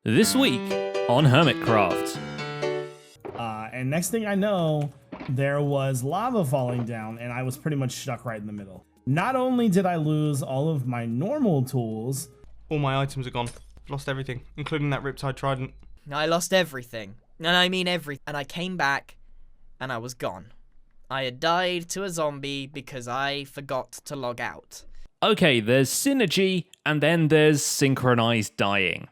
This week on Hermitcraft. And next thing I know, there was lava falling down and I was pretty much stuck right in the middle. Not only did I lose all of my normal tools, all my items are gone. I've lost everything, including that Riptide Trident. I lost everything. And I mean everything. And I came back and I was gone. I had died to a zombie because I forgot to log out. Okay, there's synergy and then there's synchronized dying.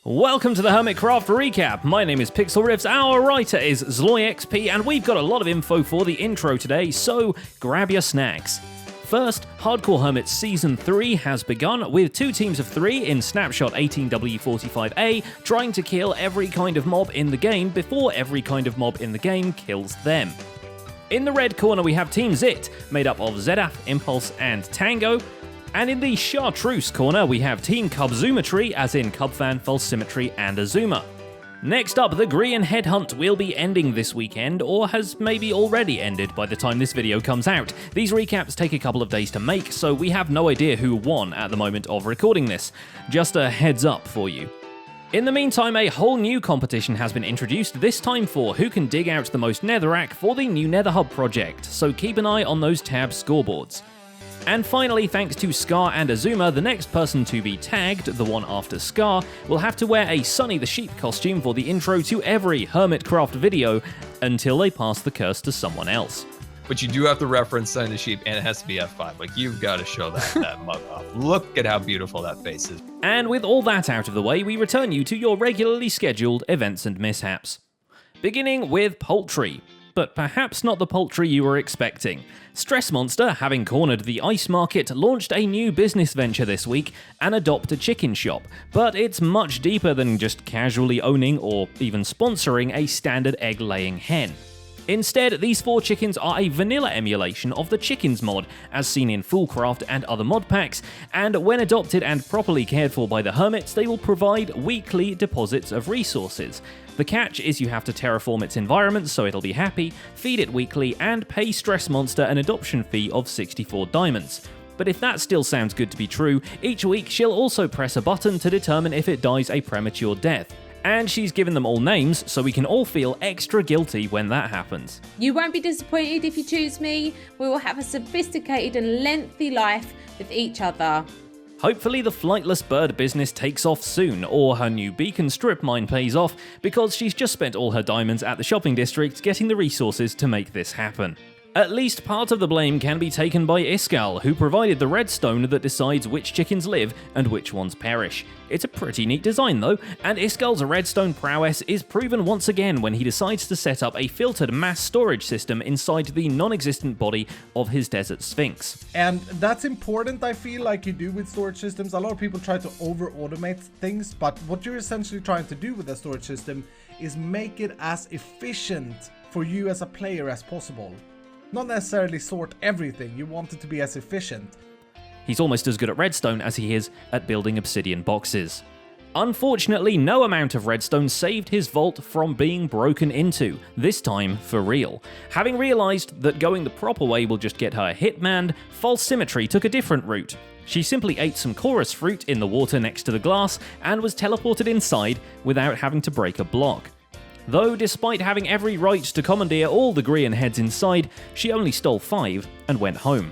Welcome to the Hermitcraft recap. My name is Pixel Riffs, our writer is ZloyXP, and we've got a lot of info for the intro today, so grab your snacks. First, Hardcore Hermits Season 3 has begun with 2 teams of 3 in Snapshot 18W45A trying to kill every kind of mob in the game before every kind of mob in the game kills them. In the red corner we have Team Zit, made up of Zedaf, Impulse and Tango. And in the Chartreuse corner, we have Team Cubzumetry, as in Cubfan, False Symmetry, and Azuma. Next up, the Grian Headhunt will be ending this weekend, or has maybe already ended by the time this video comes out. These recaps take a couple of days to make, so we have no idea who won at the moment of recording this. Just a heads up for you. In the meantime, a whole new competition has been introduced, this time for who can dig out the most netherrack for the new Nether Hub project, so keep an eye on those tab scoreboards. And finally, thanks to Scar and Azuma, the next person to be tagged, the one after Scar, will have to wear a Sunny the Sheep costume for the intro to every Hermitcraft video until they pass the curse to someone else. But you do have to reference Sunny the Sheep, and it has to be F5. Like, you've got to show that mug off. Look at how beautiful that face is. And with all that out of the way, we return you to your regularly scheduled events and mishaps. Beginning with poultry. But perhaps not the poultry you were expecting. Stress Monster, having cornered the ice market, launched a new business venture this week, an Adopt a Chicken shop, but it's much deeper than just casually owning or even sponsoring a standard egg-laying hen. Instead, these 4 chickens are a vanilla emulation of the Chickens mod, as seen in Foolcraft and other mod packs, and when adopted and properly cared for by the Hermits, they will provide weekly deposits of resources. The catch is you have to terraform its environment so it'll be happy, feed it weekly, and pay Stress Monster an adoption fee of 64 diamonds. But if that still sounds good to be true, each week she'll also press a button to determine if it dies a premature death. And she's given them all names, so we can all feel extra guilty when that happens. You won't be disappointed if you choose me. We will have a sophisticated and lengthy life with each other. Hopefully the flightless bird business takes off soon, or her new beacon strip mine pays off, because she's just spent all her diamonds at the shopping district getting the resources to make this happen. At least part of the blame can be taken by Iskal, who provided the redstone that decides which chickens live and which ones perish. It's a pretty neat design though, and Iskal's redstone prowess is proven once again when he decides to set up a filtered mass storage system inside the non-existent body of his desert sphinx. And that's important, I feel like you do with storage systems. A lot of people try to over-automate things, but what you're essentially trying to do with a storage system is make it as efficient for you as a player as possible. Not necessarily sort everything, you want it to be as efficient. He's almost as good at redstone as he is at building obsidian boxes. Unfortunately, no amount of redstone saved his vault from being broken into, this time for real. Having realised that going the proper way will just get her hitmanned, False Symmetry took a different route. She simply ate some chorus fruit in the water next to the glass and was teleported inside without having to break a block. Though despite having every right to commandeer all the Grian heads inside, she only stole 5 and went home.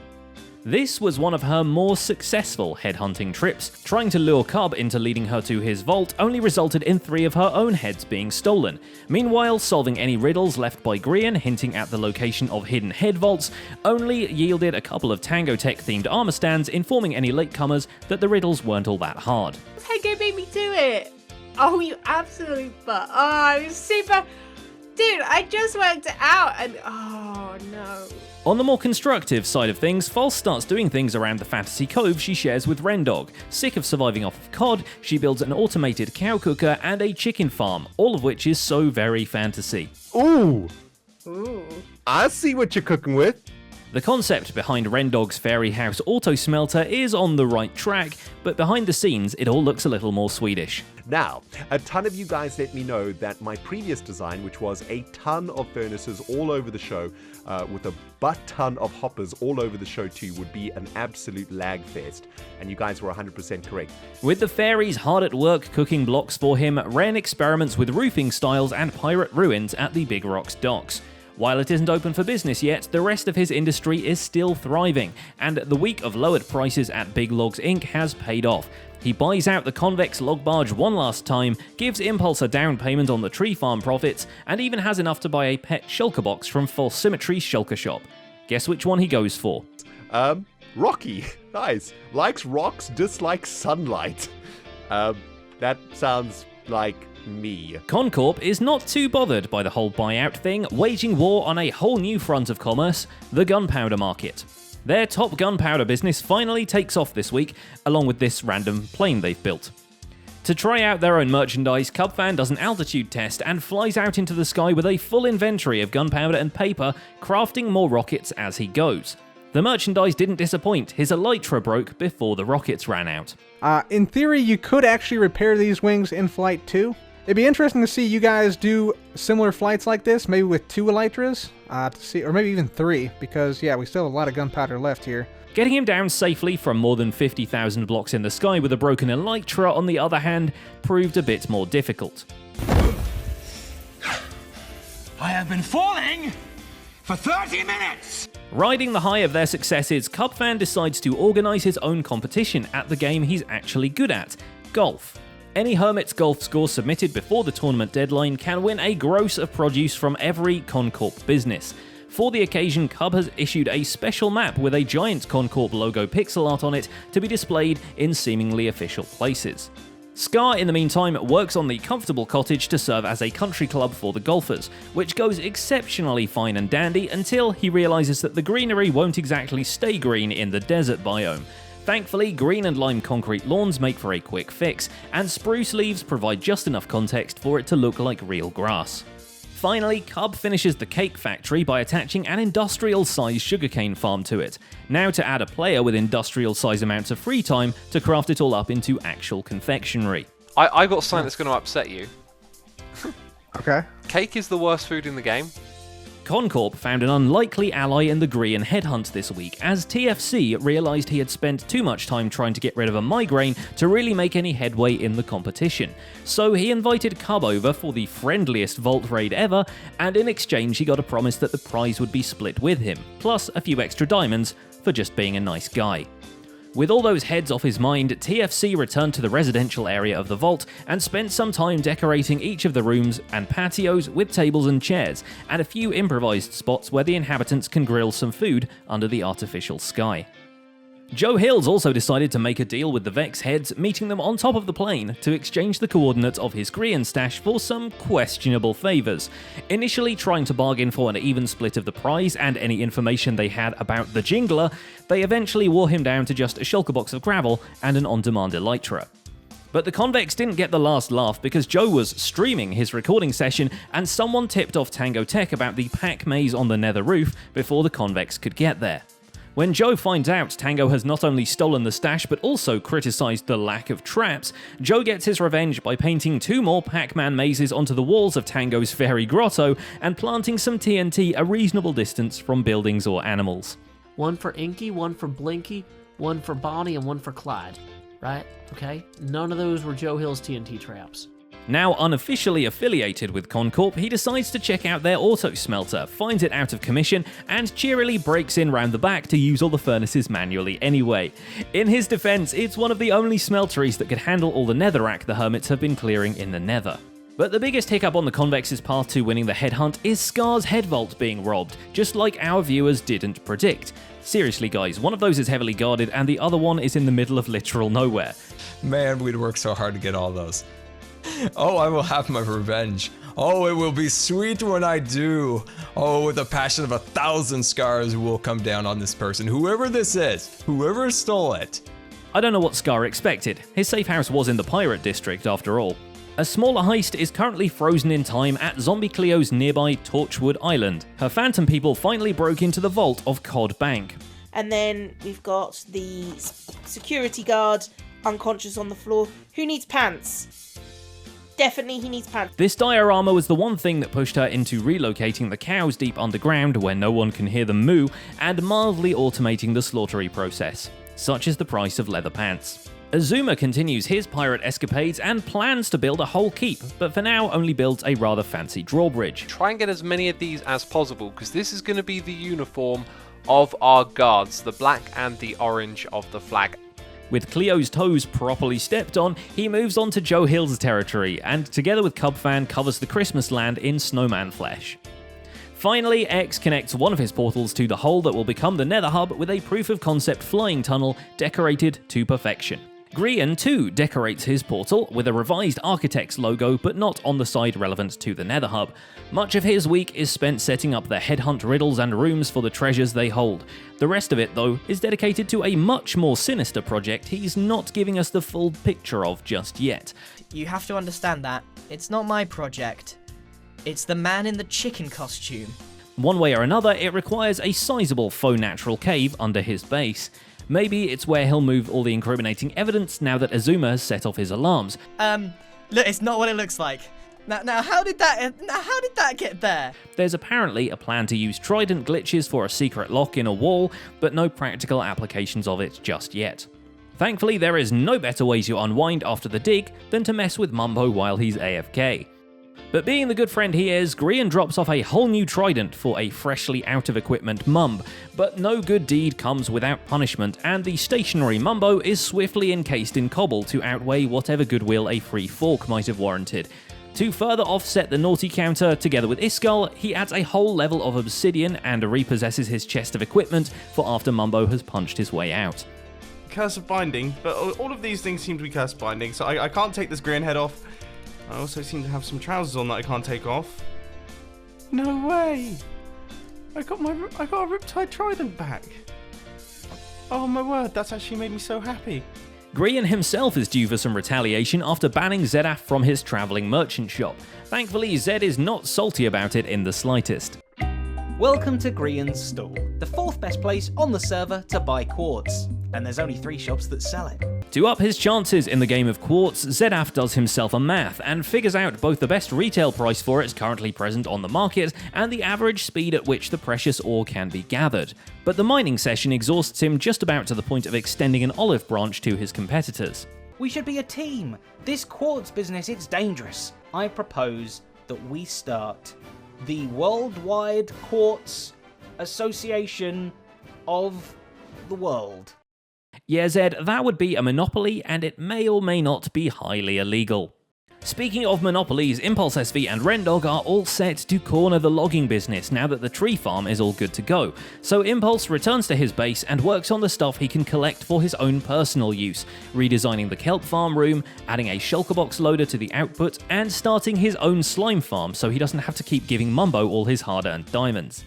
This was one of her more successful headhunting trips. Trying to lure Cub into leading her to his vault only resulted in 3 of her own heads being stolen. Meanwhile, solving any riddles left by Grian hinting at the location of hidden head vaults only yielded a couple of Tango Tech themed armor stands informing any latecomers that the riddles weren't all that hard. Tango made me do it! Oh, you absolute butt. Oh, I'm super... Dude, I just worked it out and... Oh, no. On the more constructive side of things, False starts doing things around the fantasy cove she shares with Rendog. Sick of surviving off of COD, she builds an automated cow cooker and a chicken farm, all of which is so very fantasy. Ooh! Ooh. I see what you're cooking with. The concept behind Rendog's Fairy House Auto Smelter is on the right track, but behind the scenes it all looks a little more Swedish. Now, a ton of you guys let me know that my previous design, which was a ton of furnaces all over the show, with a butt ton of hoppers all over the show too, would be an absolute lag fest. And you guys were 100% correct. With the fairies hard at work cooking blocks for him, Ren experiments with roofing styles and pirate ruins at the Big Rocks docks. While it isn't open for business yet, the rest of his industry is still thriving, and the week of lowered prices at Big Logs Inc. has paid off. He buys out the convex log barge one last time, gives Impulse a down payment on the tree farm profits, and even has enough to buy a pet shulker box from False Symmetry's shulker shop. Guess which one he goes for? Rocky. Nice. Likes rocks, dislikes sunlight. That sounds like me. Concorp is not too bothered by the whole buyout thing, waging war on a whole new front of commerce, the Gunpowder Market. Their top gunpowder business finally takes off this week, along with this random plane they've built. To try out their own merchandise, Cubfan does an altitude test and flies out into the sky with a full inventory of gunpowder and paper, crafting more rockets as he goes. The merchandise didn't disappoint, his elytra broke before the rockets ran out. In theory, you could actually repair these wings in flight too. It'd be interesting to see you guys do similar flights like this, maybe with 2 elytras, to see, or maybe even 3, because yeah, we still have a lot of gunpowder left here. Getting him down safely from more than 50,000 blocks in the sky with a broken elytra, on the other hand, proved a bit more difficult. I have been falling for 30 minutes! Riding the high of their successes, Cubfan decides to organise his own competition at the game he's actually good at, golf. Any Hermit's golf score submitted before the tournament deadline can win a gross of produce from every Concorp business. For the occasion, Cub has issued a special map with a giant Concorp logo pixel art on it to be displayed in seemingly official places. Scar, in the meantime, works on the comfortable cottage to serve as a country club for the golfers, which goes exceptionally fine and dandy until he realises that the greenery won't exactly stay green in the desert biome. Thankfully, green and lime concrete lawns make for a quick fix, and spruce leaves provide just enough context for it to look like real grass. Finally, Cub finishes the cake factory by attaching an industrial-sized sugarcane farm to it, now to add a player with industrial-sized amounts of free time to craft it all up into actual confectionery. I got something that's going to upset you. Okay. Cake is the worst food in the game. Concorp found an unlikely ally in the Grian headhunt this week, as TFC realised he had spent too much time trying to get rid of a migraine to really make any headway in the competition. So he invited Cub over for the friendliest vault raid ever, and in exchange he got a promise that the prize would be split with him, plus a few extra diamonds for just being a nice guy. With all those heads off his mind, TFC returned to the residential area of the vault and spent some time decorating each of the rooms and patios with tables and chairs, and a few improvised spots where the inhabitants can grill some food under the artificial sky. Joe Hills also decided to make a deal with the Vex heads, meeting them on top of the plane to exchange the coordinates of his Grian stash for some questionable favours. Initially trying to bargain for an even split of the prize and any information they had about the Jingler, they eventually wore him down to just a shulker box of gravel and an on-demand elytra. But the convex didn't get the last laugh because Joe was streaming his recording session and someone tipped off Tango Tech about the pack maze on the nether roof before the convex could get there. When Joe finds out Tango has not only stolen the stash but also criticised the lack of traps, Joe gets his revenge by painting 2 more Pac-Man mazes onto the walls of Tango's fairy grotto and planting some TNT a reasonable distance from buildings or animals. 1 for Inky, 1 for Blinky, 1 for Bonnie, and 1 for Clyde. Right? Okay? None of those were Joe Hill's TNT traps. Now unofficially affiliated with Concorp, he decides to check out their auto smelter, finds it out of commission, and cheerily breaks in round the back to use all the furnaces manually anyway. In his defense, it's one of the only smelteries that could handle all the netherrack the Hermits have been clearing in the nether. But the biggest hiccup on the Convex's path to winning the headhunt is Scar's head vault being robbed, just like our viewers didn't predict. Seriously guys, one of those is heavily guarded and the other one is in the middle of literal nowhere. Man, we'd work so hard to get all those. Oh, I will have my revenge. Oh, it will be sweet when I do. Oh, with the passion of 1,000 scars will come down on this person, whoever this is, whoever stole it. I don't know what Scar expected. His safe house was in the pirate district after all. A smaller heist is currently frozen in time at Zombie Cleo's nearby Torchwood Island. Her phantom people finally broke into the vault of Cod Bank. And then we've got the security guard unconscious on the floor. Who needs pants? Definitely he needs pants. This diorama was the one thing that pushed her into relocating the cows deep underground where no one can hear them moo, and mildly automating the slaughtery process. Such is the price of leather pants. Azuma continues his pirate escapades and plans to build a whole keep, but for now only builds a rather fancy drawbridge. Try and get as many of these as possible, because this is going to be the uniform of our guards, the black and the orange of the flag. With Cleo's toes properly stepped on, he moves on to Joe Hill's territory, and together with Cubfan covers the Christmas land in snowman flesh. Finally, X connects one of his portals to the hole that will become the Nether Hub with a proof-of-concept flying tunnel decorated to perfection. Grian too decorates his portal with a revised Architect's logo, but not on the side relevant to the Nether Hub. Much of his week is spent setting up the headhunt riddles and rooms for the treasures they hold. The rest of it, though, is dedicated to a much more sinister project he's not giving us the full picture of just yet. You have to understand that. It's not my project. It's the man in the chicken costume. One way or another, it requires a sizable faux natural cave under his base. Maybe it's where he'll move all the incriminating evidence now that Azuma has set off his alarms. Look, it's not what it looks like. Now, how did that get there? There's apparently a plan to use trident glitches for a secret lock in a wall, but no practical applications of it just yet. Thankfully, there is no better way to unwind after the dig than to mess with Mumbo while he's AFK. But being the good friend he is, Grian drops off a whole new trident for a freshly out-of-equipment Mumb, but no good deed comes without punishment, and the stationary Mumbo is swiftly encased in cobble to outweigh whatever goodwill a free fork might have warranted. To further offset the naughty counter, together with Iskall, he adds a whole level of obsidian and repossesses his chest of equipment for after Mumbo has punched his way out. Curse of binding, but all of these things seem to be curse binding, so I can't take this Grian head off. I also seem to have some trousers on that I can't take off. No way! I got a Riptide Trident back. Oh my word, that's actually made me so happy. Grian himself is due for some retaliation after banning Zedaf from his travelling merchant shop. Thankfully, Zed is not salty about it in the slightest. Welcome to Grian's Stall, the 4th best place on the server to buy quartz, and there's only 3 shops that sell it. To up his chances in the game of quartz, Zedaf does himself a math and figures out both the best retail price for it currently present on the market and the average speed at which the precious ore can be gathered. But the mining session exhausts him just about to the point of extending an olive branch to his competitors. We should be a team. This quartz business, it's dangerous. I propose that we start the Worldwide Quartz Association of the World. Yeah, Zed, that would be a monopoly, and it may or may not be highly illegal. Speaking of monopolies, Impulse SV and Rendog are all set to corner the logging business now that the tree farm is all good to go. So Impulse returns to his base and works on the stuff he can collect for his own personal use, redesigning the kelp farm room, adding a shulker box loader to the output, and starting his own slime farm so he doesn't have to keep giving Mumbo all his hard-earned diamonds.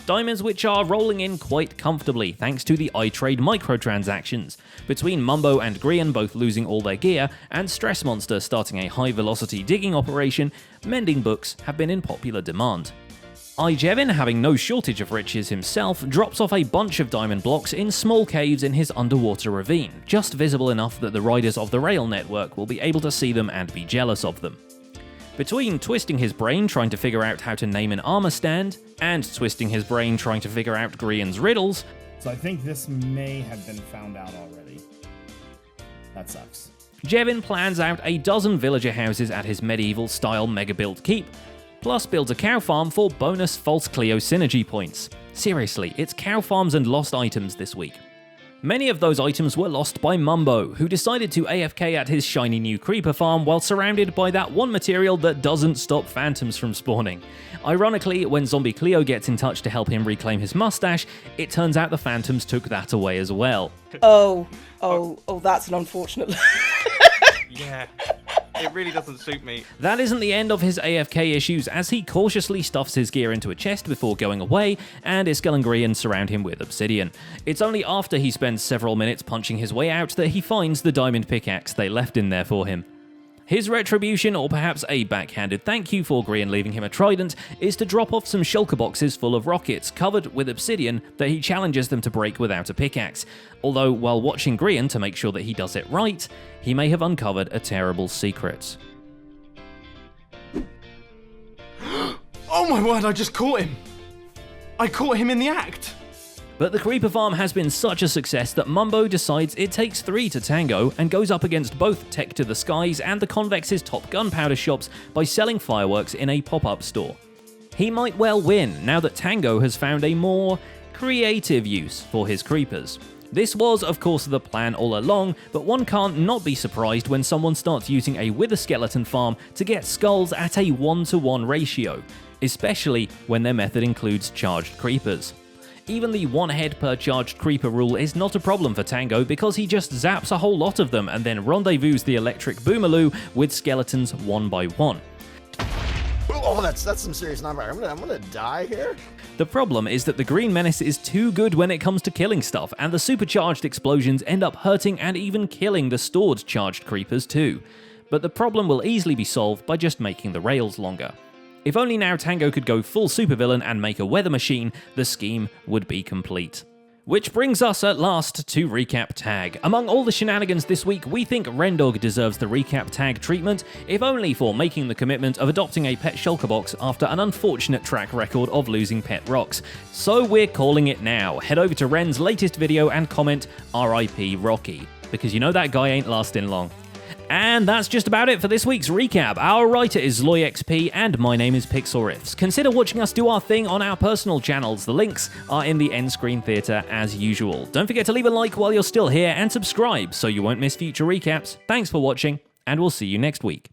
Diamonds which are rolling in quite comfortably thanks to the iTrade microtransactions, between Mumbo and Grian both losing all their gear, and Stress Monster starting a high-velocity digging operation. Mending books have been in popular demand. Jevin, having no shortage of riches himself, drops off a bunch of diamond blocks in small caves in his underwater ravine, just visible enough that the riders of the rail network will be able to see them and be jealous of them. Between twisting his brain trying to figure out how to name an armor stand, and twisting his brain trying to figure out Grian's riddles... So I think this may have been found out already. That sucks. Jevin plans out a dozen villager houses at his medieval-style mega-built keep, plus builds a cow farm for bonus false Cleo synergy points. Seriously, it's cow farms and lost items this week. Many of those items were lost by Mumbo, who decided to AFK at his shiny new creeper farm while surrounded by that one material that doesn't stop phantoms from spawning. Ironically, when Zombie Cleo gets in touch to help him reclaim his mustache, it turns out the phantoms took that away as well. Oh, that's an unfortunate... Yeah, it really doesn't suit me. That isn't the end of his AFK issues, as he cautiously stuffs his gear into a chest before going away, and Iskall and Grian surround him with obsidian. It's only after he spends several minutes punching his way out that he finds the diamond pickaxe they left in there for him. His retribution, or perhaps a backhanded thank you for Grian leaving him a trident, is to drop off some shulker boxes full of rockets covered with obsidian that he challenges them to break without a pickaxe. Although, while watching Grian to make sure that he does it right, he may have uncovered a terrible secret. Oh my word, I just caught him! I caught him in the act! But the creeper farm has been such a success that Mumbo decides it takes 3 to tango and goes up against both Tech to the Skies and the Convex's top gunpowder shops by selling fireworks in a pop-up store. He might well win now that Tango has found a more creative use for his creepers. This was, of course, the plan all along, but one can't not be surprised when someone starts using a wither skeleton farm to get skulls at a 1-to-1 ratio, especially when their method includes charged creepers. Even the 1 head per charged creeper rule is not a problem for Tango because he just zaps a whole lot of them and then rendezvous the electric boomaloo with skeletons 1 by 1. Oh, that's some serious nightmare. I'm gonna die here. The problem is that the Green Menace is too good when it comes to killing stuff, and the supercharged explosions end up hurting and even killing the stored charged creepers too. But the problem will easily be solved by just making the rails longer. If only now Tango could go full supervillain and make a weather machine, the scheme would be complete. Which brings us at last to Recap Tag. Among all the shenanigans this week, we think Rendog deserves the Recap Tag treatment, if only for making the commitment of adopting a pet shulker box after an unfortunate track record of losing pet rocks. So we're calling it now. Head over to Ren's latest video and comment RIP Rocky, because you know that guy ain't lasting long. And that's just about it for this week's recap. Our writer is ZloyXP and my name is Pixel Riffs. Consider watching us do our thing on our personal channels. The links are in the end screen theatre as usual. Don't forget to leave a like while you're still here and subscribe so you won't miss future recaps. Thanks for watching and we'll see you next week.